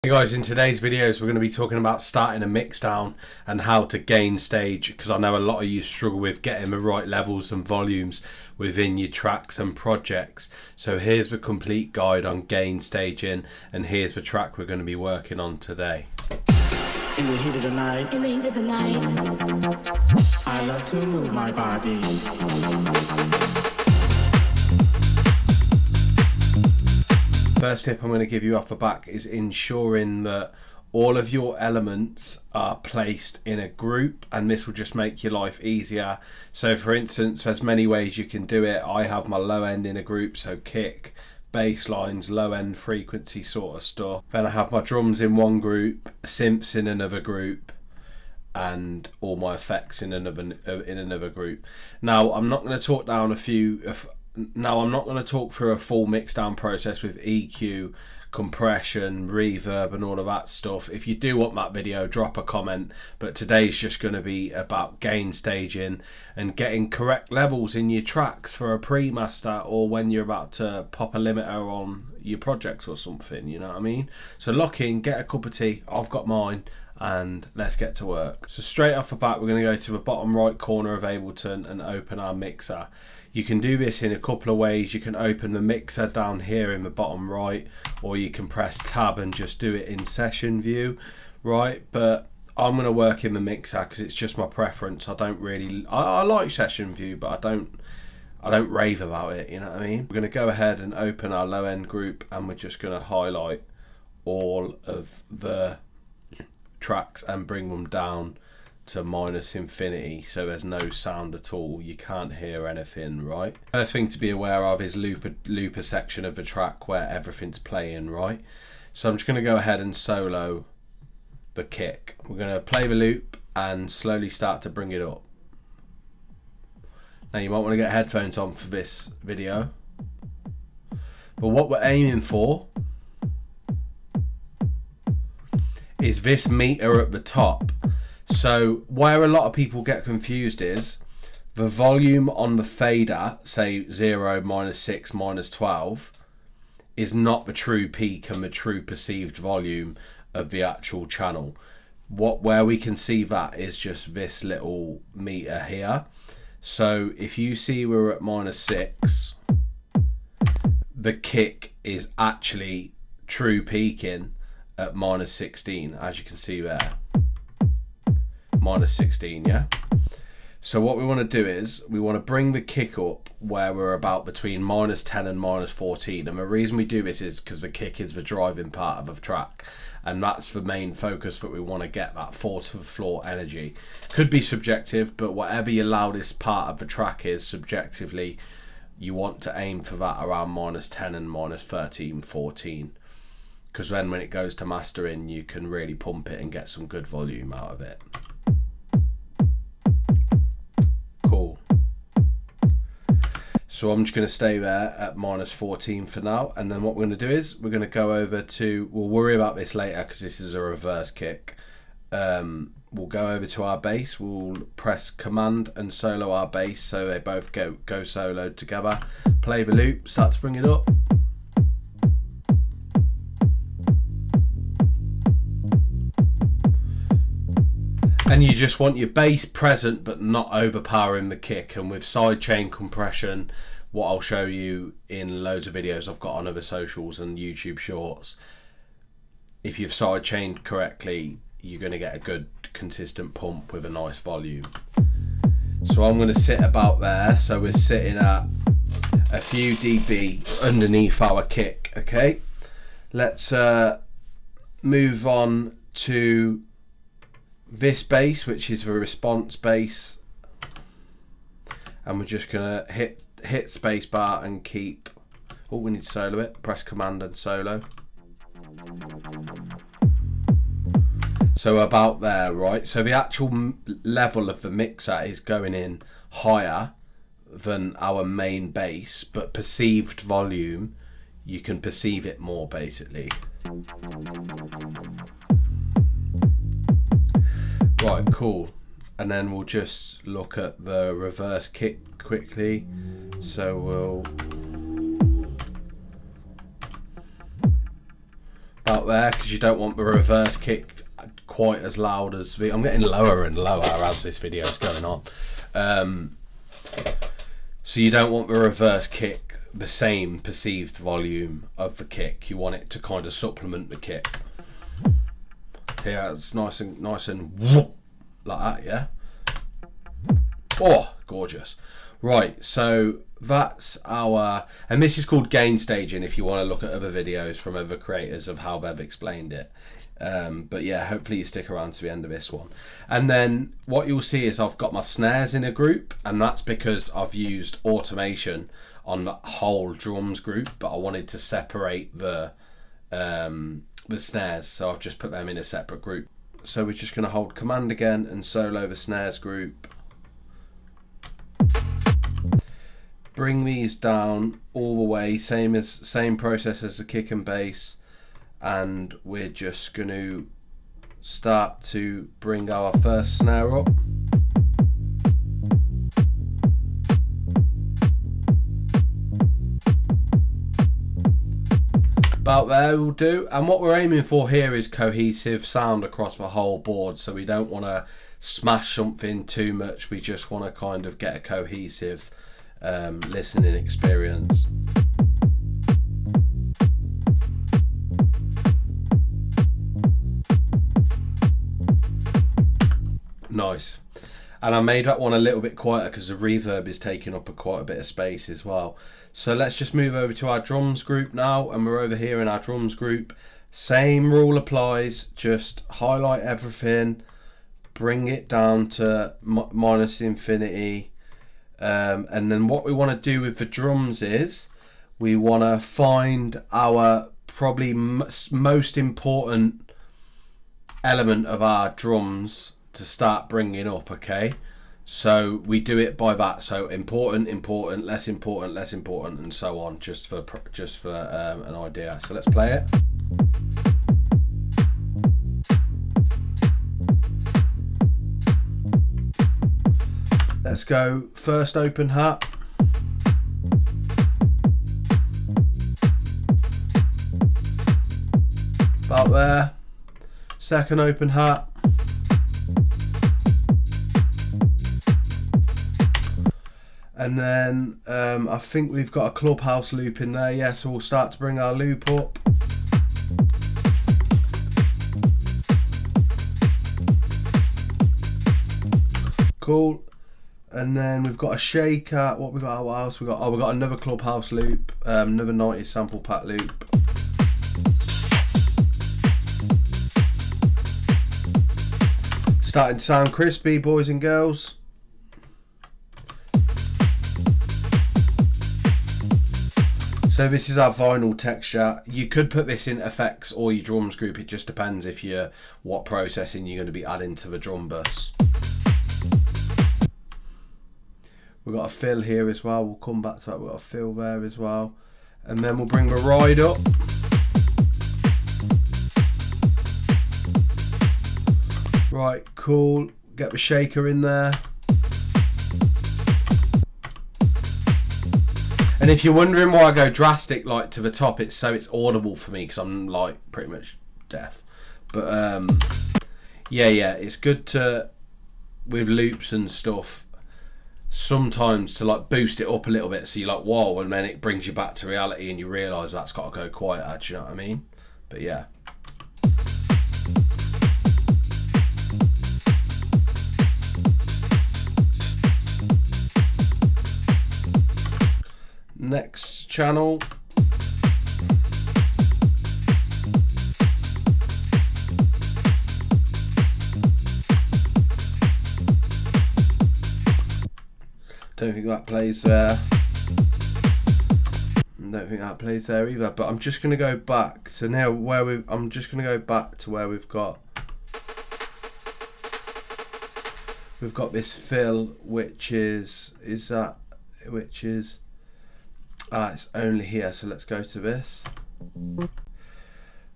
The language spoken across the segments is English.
Hey guys, in today's videos we're going to be talking about starting a mix down and how to gain stage, because I know a lot of you struggle with getting the right levels and volumes within your tracks and projects. So here's the complete guide on gain staging, and here's the track we're going to be working on today. In the heat of the night, I love to move my body. First tip I'm going to give you off the back is ensuring that all of your elements are placed in a group, and this will just make your life easier. So for instance, there's many ways you can do it. I have my low end in a group, so kick, bass lines, low end frequency sort of stuff. Then I have my drums in one group, synths in another group, and all my effects in another group. Now I'm not going to talk down I'm not going to talk through a full mixdown process with EQ, compression, reverb and all of that stuff. If you do want that video, drop a comment, but today's just going to be about gain staging and getting correct levels in your tracks for a pre-master, or when you're about to pop a limiter on your projects or something, you know what I mean? So lock in, get a cup of tea, I've got mine, and let's get to work. So straight off the bat, we're going to go to the bottom right corner of Ableton and open our mixer. You can do this in a couple of ways. You can open the mixer down here in the bottom right, or you can press tab and just do it in session view, right? But I'm going to work in the mixer because it's just my preference. I don't really, I like session view, but I don't rave about it, you know what I mean? We're going to go ahead and open our low end group, and we're just going to highlight all of the tracks and bring them down to -infinity, so there's no sound at all, you can't hear anything, right? First thing to be aware of is looper section of the track where everything's playing, right? So I'm just going to go ahead and solo the kick. We're going to play the loop and slowly start to bring it up. Now you might want to get headphones on for this video, but what we're aiming for is this meter at the top. So where a lot of people get confused is the volume on the fader, say 0, -6, -12, is not the true peak and the true perceived volume of the actual channel. Where we can see that is just this little meter here. So if you see we're at -6, the kick is actually true peaking at -16, as you can see there. -16, yeah? So what we want to do is we want to bring the kick up where we're about between -10 and -14, and the reason we do this is because the kick is the driving part of the track, and that's the main focus that we want to get, that force of the floor energy. Could be subjective, but whatever your loudest part of the track is subjectively, you want to aim for that around -10 and -13, 14, because then when it goes to mastering you can really pump it and get some good volume out of it. Cool. So I'm just going to stay there at -14 for now, and then what we're going to do is we're going to go over to, we'll worry about this later because this is a reverse kick. We'll go over to our bass, we'll press command and solo our bass so they both go soloed together. Play the loop, start to bring it up. And you just want your bass present but not overpowering the kick. And with sidechain compression, what I'll show you in loads of videos I've got on other socials and YouTube shorts, if you've sidechained correctly, you're going to get a good consistent pump with a nice volume. So I'm going to sit about there. So we're sitting at a few dB underneath our kick. Okay, let's move on to this bass, which is the response bass, and we're just gonna hit space bar and keep, oh, we need to solo it, press command and solo. So about there, right? So the actual level of the mixer is going in higher than our main bass, but perceived volume, you can perceive it more basically. Right, cool. And then we'll just look at the reverse kick quickly. So out there, because you don't want the reverse kick quite as loud as I'm getting lower and lower as this video is going on. So you don't want the reverse kick the same perceived volume of the kick. You want it to kind of supplement the kick. Here it's nice and whoop, like that, yeah. Oh, gorgeous. Right, so that's our, and this is called Gainstaging if you want to look at other videos from other creators of how they've explained it. But yeah, hopefully you stick around to the end of this one. And then what you'll see is I've got my snares in a group, and that's because I've used automation on the whole drums group, but I wanted to separate the snares, so I've just put them in a separate group. So we're just going to hold command again and solo the snares group. Bring these down all the way, same process as the kick and bass, and we're just going to start to bring our first snare up. About there will do, and what we're aiming for here is cohesive sound across the whole board, so we don't want to smash something too much, we just want to kind of get a cohesive listening experience. Nice. And I made that one a little bit quieter because the reverb is taking up quite a bit of space as well. So let's just move over to our drums group now, and we're over here in our drums group. Same rule applies, just highlight everything, bring it down to minus infinity, and then what we want to do with the drums is we want to find our probably most important element of our drums to start bringing up, okay? So we do it by that, so important, important, less important, less important, and so on, just for an idea. So let's play it. Let's go first open hat. About there. Second open hat. And then I think we've got a clubhouse loop in there, yeah, so we'll start to bring our loop up. Cool. And then we've got a shaker. What we got? What else we got? Oh, we got another clubhouse loop, another 90s sample pack loop. Starting to sound crispy, boys and girls. So this is our vinyl texture. You could put this in effects or your drums group. It just depends if you're what processing you're going to be adding to the drum bus. We've got a fill here as well. We'll come back to that. We've got a fill there as well. And then we'll bring the ride up. Right, cool. Get the shaker in there. And if you're wondering why I go drastic like to the top, it's so it's audible for me because I'm like pretty much deaf. But yeah, it's good to, with loops and stuff, sometimes to like boost it up a little bit so you're like whoa, and then it brings you back to reality and you realise that's got to go quieter, do you know what I mean? But yeah. Next channel. Don't think that plays there. Don't think that plays there either. But I'm just going to go back to now where we. I'm just going to go back to where we've got this fill, which is it's only here. So let's go to this.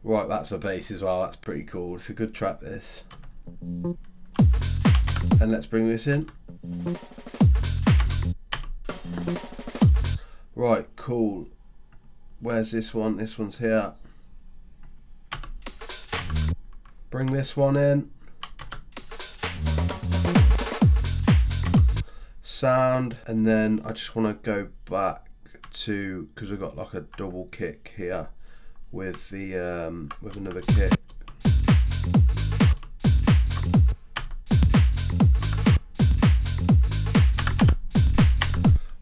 Right, that's a bass as well. That's pretty cool. It's a good track, this. And let's bring this in. Right, cool. Where's this one? This one's here. Bring this one in. Sound, and then I just want to go back to, because we've got like a double kick here with the with another kick.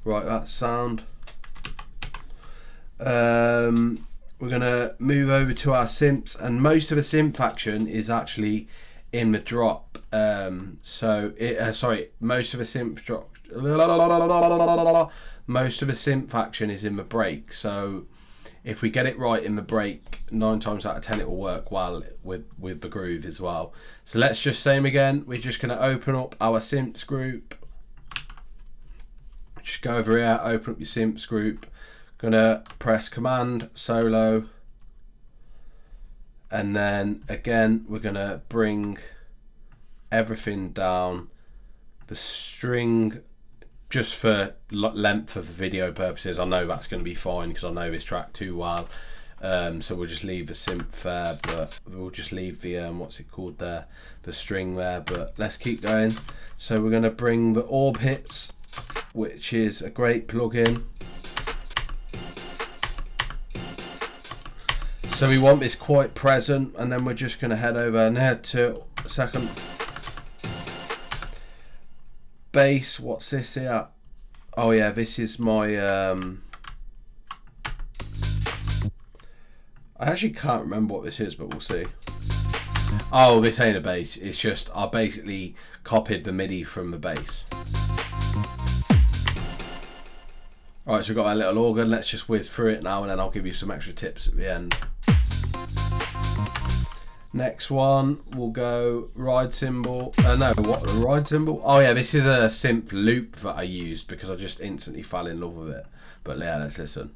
Right, that's sound. We're gonna move over to our synths, and most of the synth action is actually in the drop. Most of the synth drop. Most of the synth action is in the break. So if we get it right in the break, 9 times out of 10 it will work well with the groove as well. So let's just same again. We're just gonna open up our synths group. Just go over here, open up your synths group. Gonna press Command Solo, and then again we're gonna bring everything down. The string, just for length of the video purposes, I know that's going to be fine because I know this track too well. So we'll just leave the synth there, but we'll just leave the what's it called there, the string there. But let's keep going. So we're going to bring the orb hits, which is a great plugin. So we want this quite present, and then we're just going to head over and head to second bass. What's this here? Oh yeah, this is my I actually can't remember what this is, but we'll see. Oh, this ain't a bass, it's just I basically copied the MIDI from the bass. Alright, so we've got our little organ. Let's just whiz through it now, and then I'll give you some extra tips at the end. Next one, we'll go ride cymbal. No, what, the ride cymbal? Oh yeah, this is a synth loop that I used because I just instantly fell in love with it. But yeah, let's listen.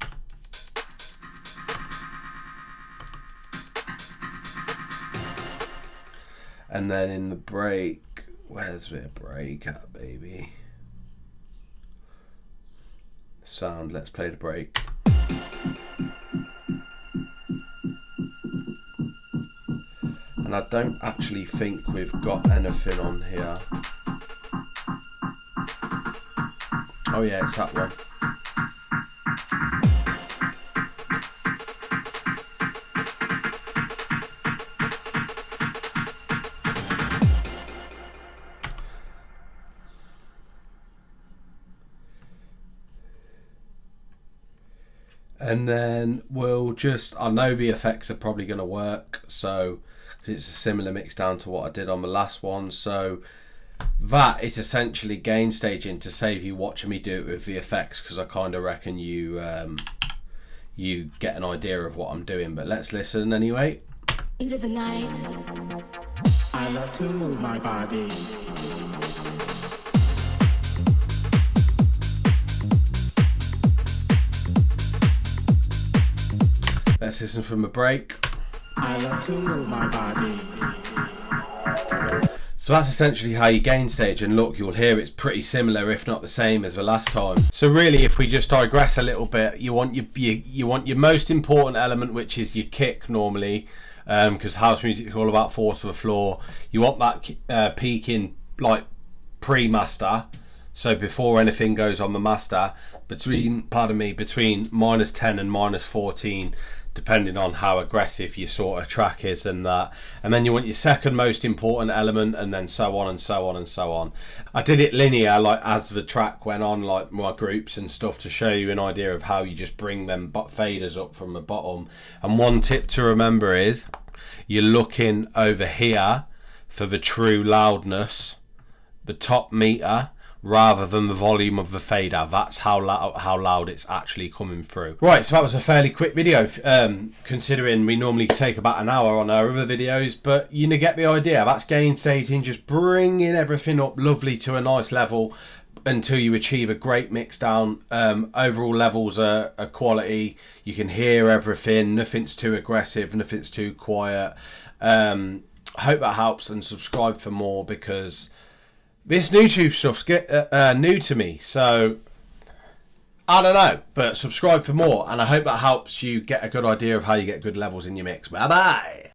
And then in the break, where's the break at, baby? Sound, let's play the break. And I don't actually think we've got anything on here. Oh yeah, it's that one. And then we'll just, I know the effects are probably going to work, so it's a similar mix down to what I did on the last one. So that is essentially Gainstaging to save you watching me do it with the effects, because I kind of reckon you you get an idea of what I'm doing. But let's listen anyway. Into the night, I love to move my body. Let's listen from a break. I love to move my body. So that's essentially how you Gainstage, and look, you'll hear it's pretty similar, if not the same as the last time. So really, if we just digress a little bit, you want your most important element, which is your kick normally, because house music is all about force to the floor. You want that peaking like pre-master, so before anything goes on the master, between -10 and -14. Depending on how aggressive your sort of track is and that. And then you want your second most important element, and then so on and so on and so on. I did it linear, like as the track went on, like my groups and stuff, to show you an idea of how you just bring them faders up from the bottom. And one tip to remember is you're looking over here for the true loudness, the top meter, rather than the volume of the fader. That's how loud it's actually coming through. Right, so that was a fairly quick video, considering we normally take about an hour on our other videos, but you get the idea. That's Gainstaging, just bringing everything up lovely to a nice level until you achieve a great mix down. Overall levels are quality. You can hear everything. Nothing's too aggressive, nothing's too quiet. Hope that helps, and subscribe for more, because this YouTube stuff's new to me, so I don't know, but subscribe for more, and I hope that helps you get a good idea of how you get good levels in your mix. Bye bye.